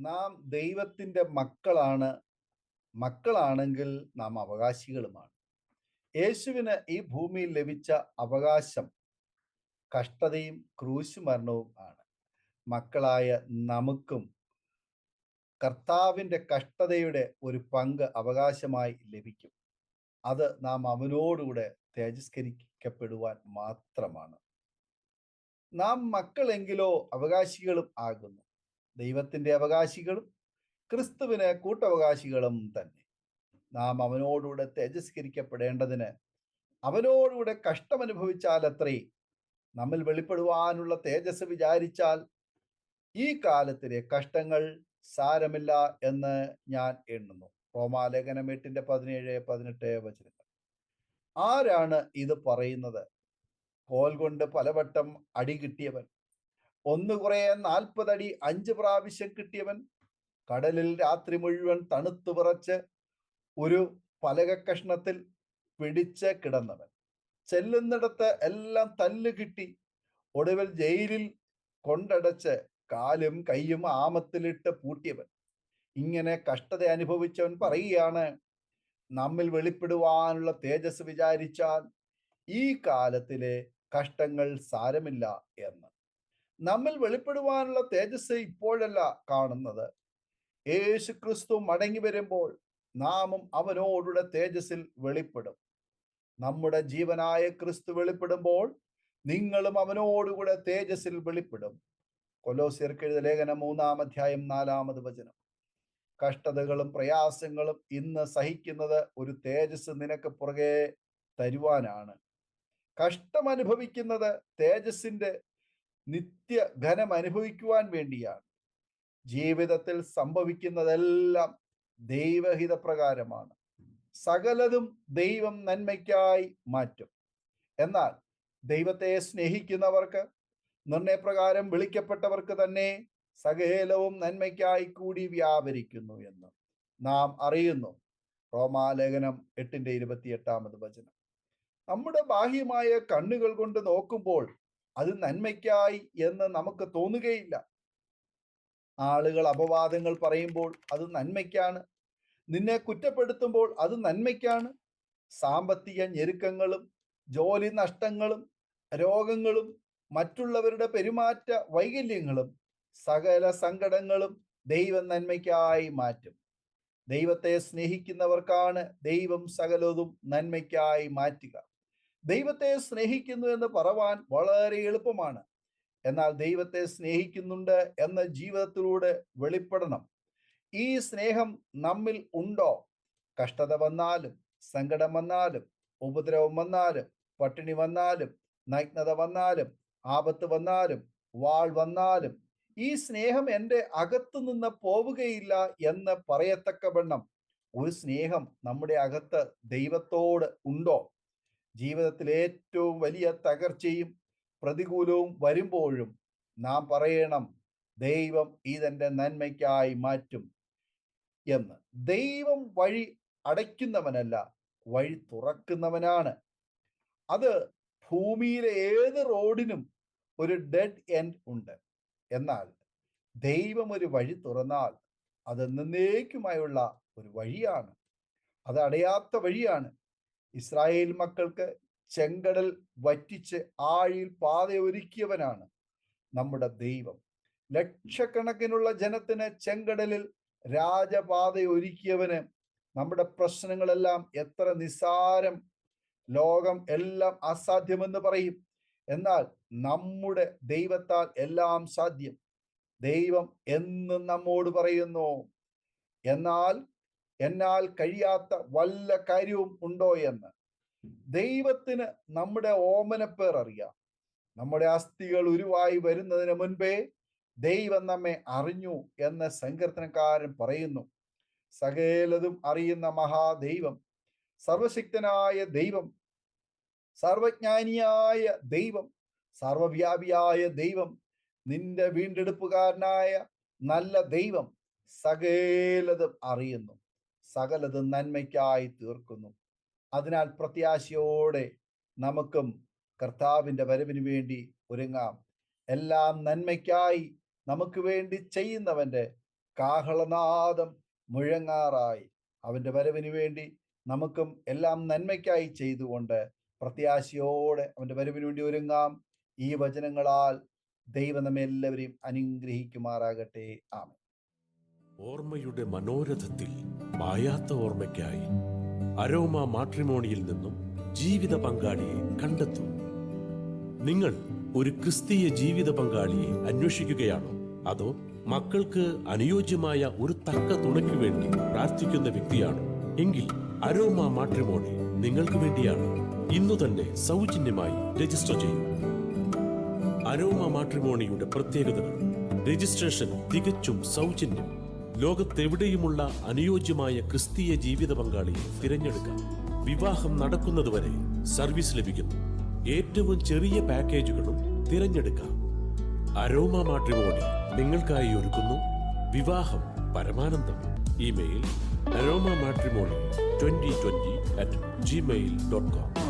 നാം ദൈവത്തിൻ്റെ മക്കളാണ്. മക്കളാണെങ്കിൽ നാം അവകാശികളുമാണ്. യേശുവിന് ഈ ഭൂമിയിൽ ലഭിച്ച അവകാശം കഷ്ടതയും ക്രൂശുമരണവും ആണ്. മക്കളായ നമുക്കും കർത്താവിൻ്റെ കഷ്ടതയുടെ ഒരു പങ്ക് അവകാശമായി ലഭിക്കും. അത് നാം അവനോടുകൂടെ തേജസ്കരിക്കപ്പെടുവാൻ മാത്രമാണ്. നാം മക്കളെങ്കിലോ അവകാശികളും ആകുന്നു. ദൈവത്തിൻ്റെ അവകാശികളും ക്രിസ്തുവിന് കൂട്ടവകാശികളും തന്നെ. നാം അവനോടുകൂടെ തേജസ്കരിക്കപ്പെടേണ്ടതിന് അവനോടുകൂടെ കഷ്ടമനുഭവിച്ചാലത്രേ നമ്മിൽ വെളിപ്പെടുവാനുള്ള തേജസ് വിചാരിച്ചാൽ ഈ കാലത്തിലെ കഷ്ടങ്ങൾ സാരമില്ല എന്ന് ഞാൻ എണ്ണുന്നു. റോമാലേഖനം 8:17-18 വചനങ്ങൾ. ആരാണ് ഇത് പറയുന്നത്? കോൽ കൊണ്ട് പലവട്ടം അടി കിട്ടിയവൻ, ഒന്ന് കുറേ 40 അടി 5 പ്രാവശ്യം കിട്ടിയവൻ, കടലിൽ രാത്രി മുഴുവൻ തണുത്തു വിറച്ച് ഒരു പലക കഷ്ണത്തിൽ പിടിച്ച് കിടന്നവൻ, ചെല്ലുന്നിടത്ത് എല്ലാം തല്ല് കിട്ടി, ഒടുവിൽ ജയിലിൽ കൊണ്ടടച്ച് കാലും കൈയും ആമത്തിലിട്ട് പൂട്ടിയവൻ, ഇങ്ങനെ കഷ്ടത അനുഭവിച്ചവൻ പറയുകയാണ്, നമ്മിൽ വെളിപ്പെടുവാനുള്ള തേജസ് വിചാരിച്ചാൽ ഈ കാലത്തിലെ കഷ്ടങ്ങൾ സാരമില്ല എന്ന്. നമ്മിൽ വെളിപ്പെടുവാനുള്ള തേജസ് ഇപ്പോഴല്ല കാണുന്നത്. യേശു ക്രിസ്തു മടങ്ങി വരുമ്പോൾ നാമും അവനോടുടെ തേജസ്സിൽ വെളിപ്പെടും. നമ്മുടെ ജീവനായ ക്രിസ്തു വെളിപ്പെടുമ്പോൾ നിങ്ങളും അവനോടുകൂടെ തേജസ്സിൽ വെളിപ്പെടും. കൊലോസ്യർക്ക് എഴുതിയ ലേഖനം 3-4 വചനം. കഷ്ടതകളും പ്രയാസങ്ങളും ഇന്ന് സഹിക്കുന്നത് ഒരു തേജസ് നിനക്ക് പുറകെ തരുവാനാണ്. കഷ്ടം അനുഭവിക്കുന്നത് തേജസ്സിന്റെ നിത്യ ഘനം അനുഭവിക്കുവാൻ വേണ്ടിയാണ്. ജീവിതത്തിൽ സംഭവിക്കുന്നതെല്ലാം ദൈവഹിത പ്രകാരമാണ്. സകലതും ദൈവം നന്മയ്ക്കായി മാറ്റും. എന്നാൽ ദൈവത്തെ സ്നേഹിക്കുന്നവർക്ക്, നിർണയപ്രകാരം വിളിക്കപ്പെട്ടവർക്ക് തന്നെ സകലവും നന്മയ്ക്കായി കൂടി വ്യാപരിക്കുന്നു എന്ന് നാം അറിയുന്നു. റോമാലേഖനം 8:28 വചനം. നമ്മുടെ ബാഹ്യമായ കണ്ണുകൾ കൊണ്ട് നോക്കുമ്പോൾ അത് നന്മയ്ക്കായി എന്ന് നമുക്ക് തോന്നുകയില്ല. ആളുകൾ അപവാദങ്ങൾ പറയുമ്പോൾ അത് നന്മയ്ക്കാണ്. നിന്നെ കുറ്റപ്പെടുത്തുമ്പോൾ അത് നന്മയ്ക്കാണ്. സാമ്പത്തിക ഞെരുക്കങ്ങളും ജോലി നഷ്ടങ്ങളും രോഗങ്ങളും മറ്റുള്ളവരുടെ പെരുമാറ്റ വൈകല്യങ്ങളും സകല സങ്കടങ്ങളും ദൈവം നന്മയ്ക്കായി മാറ്റും. ദൈവത്തെ സ്നേഹിക്കുന്നവർക്കാണ് ദൈവം സകലതും നന്മയ്ക്കായി മാറ്റുക. ദൈവത്തെ സ്നേഹിക്കുന്നു എന്ന് പറവാൻ വളരെ എളുപ്പമാണ്. എന്നാൽ ദൈവത്തെ സ്നേഹിക്കുന്നുണ്ട് എന്ന ജീവിതത്തിലൂടെ വെളിപ്പെടണം. ഈ സ്നേഹം നമ്മിൽ ഉണ്ടോ? കഷ്ടത വന്നാലും, സങ്കടം വന്നാലും, ഉപദ്രവം വന്നാലും, പട്ടിണി വന്നാലും, നഗ്നത വന്നാലും, ആപത്ത് വന്നാലും, വാൾ വന്നാലും ഈ സ്നേഹം എൻ്റെ അകത്തു നിന്ന് പോവുകയില്ല എന്ന് പറയത്തക്കവണ്ണം ഒരു സ്നേഹം നമ്മുടെ അകത്ത് ദൈവത്തോട് ഉണ്ടോ? ജീവിതത്തിൽ ഏറ്റവും വലിയ തകർച്ചയും പ്രതികൂലവും വരുമ്പോഴും നാം പറയണം, ദൈവം ഇതെന്റെ നന്മയ്ക്കായി മാറ്റും എന്ന്. ദൈവം വഴി അടയ്ക്കുന്നവനല്ല, വഴി തുറക്കുന്നവനാണ്. അത് ഭൂമിയിലെ ഏത് റോഡിനും ഒരു ഡെഡ് എൻഡ് ഉണ്ട്. എന്നാൽ ദൈവം ഒരു വഴി തുറന്നാൽ അത് എന്നേക്കുമായുള്ള ഒരു വഴിയാണ്. അത് അടയാത്ത വഴിയാണ്. ഇസ്രായേൽ മക്കൾക്ക് ചെങ്കടൽ വറ്റിച്ച് ആഴിയിൽ പാത ഒരുക്കിയവനാണ് നമ്മുടെ ദൈവം. ലക്ഷക്കണക്കിനുള്ള ജനത്തിന് ചെങ്കടലിൽ രാജപാത ഒരുക്കിയവന് നമ്മുടെ പ്രശ്നങ്ങളെല്ലാം എത്ര നിസ്സാരം, ലോകം എല്ലാം അസാധ്യമെന്ന് പറയും. എന്നാൽ നമ്മുടെ ദൈവത്താൽ എല്ലാം സാധ്യം. ദൈവം എന്നും നമ്മോട് പറയുന്നു, എന്നാൽ കഴിയാത്ത വല്ല കാര്യവും ഉണ്ടോ എന്ന്. ദൈവത്തിന് നമ്മുടെ ഓമനപ്പേർ അറിയാം. നമ്മുടെ അസ്ഥികൾ ഉരുവായി വരുന്നതിന് മുൻപേ ദൈവം നമ്മെ അറിഞ്ഞു എന്ന് സങ്കീർത്തനക്കാരൻ പറയുന്നു. സകലതും അറിയുന്ന മഹാദൈവം, സർവശക്തനായ ദൈവം, സർവജ്ഞാനിയായ ദൈവം, സർവവ്യാപിയായ ദൈവം, നിന്റെ വീണ്ടെടുപ്പുകാരനായ നല്ല ദൈവം സകലതും അറിയുന്നു, സകലതും നന്മയ്ക്കായി തീർക്കുന്നു. അതിനാൽ പ്രത്യാശയോടെ നമുക്കും കർത്താവിൻ്റെ വരവിന് വേണ്ടി ഒരുങ്ങാം. എല്ലാം നന്മയ്ക്കായി നമുക്ക് വേണ്ടി ചെയ്യുന്നവൻ്റെ കാഹളനാദം മുഴങ്ങാറായി. അവന്റെ വരവിന് വേണ്ടി നമുക്കും എല്ലാം നന്മയ്ക്കായി ചെയ്തുകൊണ്ട് പ്രത്യാശയോടെ അവന്റെ വരവിന് വേണ്ടി ഒരുങ്ങാം. ഈ വചനങ്ങളാൽ ദൈവം നമ്മെ എല്ലാവരെയും അനുഗ്രഹിക്കുമാറാകട്ടെ. ആമേൻ. ഓർമ്മയുടെ മനോരഥത്തിൽ മായാത്ത ഓർമ്മയ്ക്കായി അരോമ മാട്രിമോണിയിൽ നിന്നും ജീവിത പങ്കാളിയെ കണ്ടെത്തൂ. നിങ്ങൾ ഒരു ക്രിസ്തീയ ജീവിത പങ്കാളിയെ അന്വേഷിക്കുകയാണോ? അതോ മക്കൾക്ക് അനുയോജ്യമായ ഒരു തക്ക തുണയ്ക്ക് വേണ്ടി പ്രാർത്ഥിക്കുന്ന വ്യക്തിയാണോ? എങ്കിൽ അരോമ മാട്രിമോണി നിങ്ങൾക്ക് വേണ്ടിയാണ്. ഇന്നു തന്നെ സൗജന്യമായി രജിസ്റ്റർ ചെയ്യൂ. അരോമ മാട്രിമോണിയുടെ പ്രത്യേകതകൾ: രജിസ്ട്രേഷൻ തികച്ചും സൗജന്യം. ലോകത്തെവിടെയുമുള്ള അനുയോജ്യമായ ക്രിസ്തീയ ജീവിത പങ്കാളിയെ തിരഞ്ഞെടുക്കാം. വിവാഹം നടക്കുന്നതുവരെ സർവീസ് ലഭിക്കുന്നു. ഏറ്റവും ചെറിയ പാക്കേജുകളും തിരഞ്ഞെടുക്കാം. അരോമ മാട്രിമോണി നിങ്ങൾക്കായി ഒരുക്കുന്നു വിവാഹം പരമാനന്ദം. Email aroma matrimony2020@gmail.com